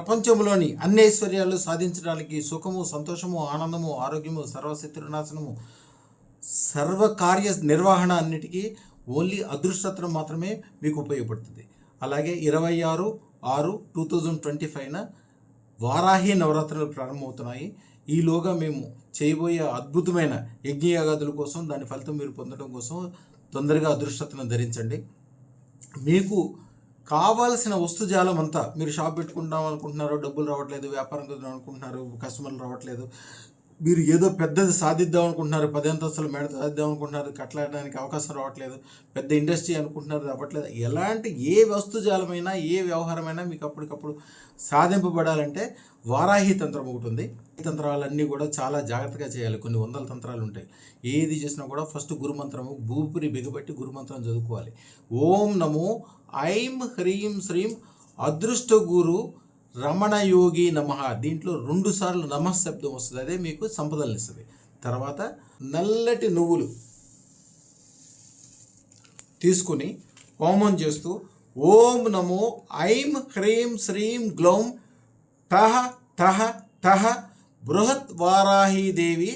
ప్రపంచంలోని అన్ని ఐశ్వర్యాలు సాధించడానికి సుఖము, సంతోషము, ఆనందము, ఆరోగ్యము, సర్వశత్రునాశనము, సర్వకార్య నిర్వహణ అన్నిటికీ ఓన్లీ అదృష్టత్వం మాత్రమే మీకు ఉపయోగపడుతుంది. అలాగే 26/6/2025న వారాహి నవరాత్రులు ప్రారంభమవుతున్నాయి. ఈలోగా మేము చేయబోయే అద్భుతమైన యజ్ఞయాగాదుల కోసం, దాని ఫలితం మీరు పొందడం కోసం తొందరగా అదృష్టతను ధరించండి. మీకు కావాల్సిన వస్తుజాలం అంతా, మీరు షాప్ పెట్టుకుంటాం అనుకుంటున్నారు, డబ్బులు రావట్లేదు, వ్యాపారం కుదరం అనుకుంటున్నారు, కస్టమర్లు రావట్లేదు, మీరు ఏదో పెద్దది సాధిద్దాం అనుకుంటున్నారు, 10 అంతస్తుల మేడ సాధిద్దాం అనుకుంటున్నారు, కట్టడానికి అవకాశం రావట్లేదు, పెద్ద ఇండస్ట్రీ అనుకుంటున్నారు, రావట్లేదు, ఎలాంటి ఏ వస్తుజాలమైనా ఏ వ్యవహారమైనా మీకు అప్పటికప్పుడు సాధింపబడాలంటే వారాహి తంత్రం ఒకటి ఉంది. ఈ తంత్రాలన్నీ కూడా చాలా జాగ్రత్తగా చేయాలి. కొన్ని వందల తంత్రాలు ఉంటాయి. ఏది చేసినా కూడా ఫస్ట్ గురుమంత్రము భూపురి బిగబట్టి గురుమంత్రం చదువుకోవాలి. ఓం నమో ఐం హ్రీం శ్రీం అదృష్ట గురు రమణయోగి నమః. దీంట్లో 2 సార్లు నమః శబ్దం వస్తుంది, అదే మీకు సంపదలు ఇస్తుంది. తర్వాత నల్లటి నువ్వులు తీసుకుని హోమం చేస్తూ ఓం నమో ఐం హ్రీం శ్రీం గ్లౌం తహ తహ తహ బృహత్ వారాహీదేవి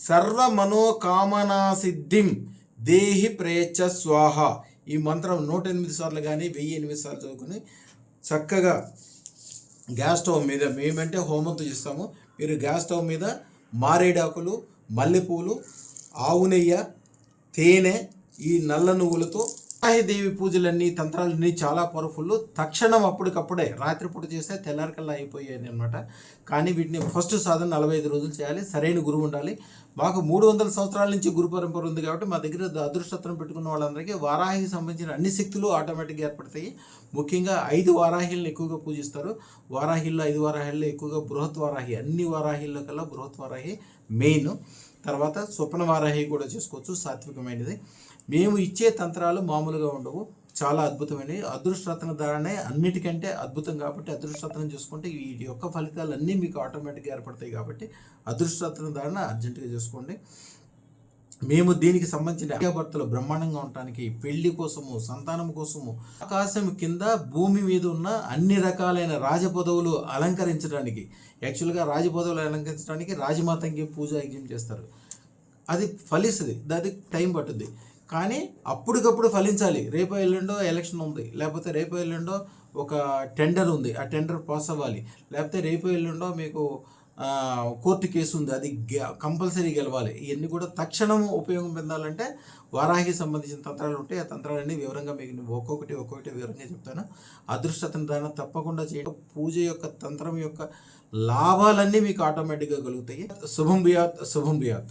సర్వమనోకామనాసిద్ధిం దేహి ప్రేచ స్వాహ. ఈ మంత్రం 108 సార్లు కానీ 1008 సార్లు చదువుకుని చక్కగా గ్యాస్ స్టవ్ మీద, మేమంటే హోమంతో చేస్తాము, మీరు గ్యాస్ స్టవ్ మీద మారేడాకులు, మల్లెపూలు, ఆవు నెయ్య, తేనె, ఈ నల్ల నువ్వులతో వారాహిదేవి పూజలన్నీ, తంత్రాలన్నీ చాలా పవర్ఫుల్. తక్షణం అప్పటికప్పుడే రాత్రిపూట చేస్తే తెల్లారికల్లా అయిపోయాయి అనమాట. కానీ వీటిని ఫస్ట్ సాధన 45 రోజులు చేయాలి. సరైన గురువు ఉండాలి. మాకు 300 సంవత్సరాల నుంచి గురు పరంపర ఉంది కాబట్టి మా దగ్గర అదృష్టత్వం పెట్టుకున్న వాళ్ళందరికీ వారాహికి సంబంధించిన అన్ని శక్తులు ఆటోమేటిక్గా ఏర్పడతాయి. ముఖ్యంగా 5 వారాహిలను ఎక్కువగా పూజిస్తారు. వారాహిల్లో 5 వారాహిల్లో ఎక్కువగా బృహత్ వారాహి, అన్ని వారాహిల్లో కల్లా బృహత్ వారాహి మెయిన్. తర్వాత స్వప్న వారాహి కూడా చేసుకోవచ్చు, సాత్వికమైనది. మేము ఇచ్చే తంత్రాలు మామూలుగా ఉండవు, చాలా అద్భుతమైనవి. అదృష్టరత్న ధారణే అన్నిటికంటే అద్భుతం కాబట్టి అదృష్టరత్నం చేసుకుంటే ఈ యొక్క ఫలితాలు అన్నీ మీకు ఆటోమేటిక్గా ఏర్పడతాయి. కాబట్టి అదృష్టరత్న ధారణ అర్జెంటుగా చేసుకోండి. మేము దీనికి సంబంధించిన భార్యాభర్తలు బ్రహ్మాండంగా ఉండటానికి, పెళ్లి కోసము, సంతానం కోసము, ఆకాశం కింద భూమి మీద ఉన్న అన్ని రకాలైన రాజపదవులు అలంకరించడానికి, యాక్చువల్గా రాజపదవులు అలంకరించడానికి రాజమాతంగి పూజ యజ్ఞం చేస్తారు. అది ఫలిస్తుంది, దానికి టైం పట్టుద్ది. కానీ అప్పటికప్పుడు ఫలించాలి. రేపో ఎల్లుండో ఎలక్షన్ ఉంది, లేకపోతే రేపో ఎల్లుండో ఒక టెండర్ ఉంది, ఆ టెండర్ పాస్ అవ్వాలి, లేకపోతే రేపో ఎల్లుండో మీకు కోర్టు కేసు ఉంది, అది కంపల్సరీ గెలవాలి. ఇవన్నీ కూడా తక్షణం ఉపయోగం పొందాలంటే వారాహికి సంబంధించిన తంత్రాలు ఉంటాయి. ఆ తంత్రాలన్నీ వివరంగా మీకు ఒక్కొక్కటి వివరంగా చెప్తాను. అదృష్టతను దాన్ని తప్పకుండా చేయడం, పూజ యొక్క తంత్రం యొక్క లాభాలన్నీ మీకు ఆటోమేటిక్గా కలుగుతాయి. శుభం బియాత్, శుభం బియాత్.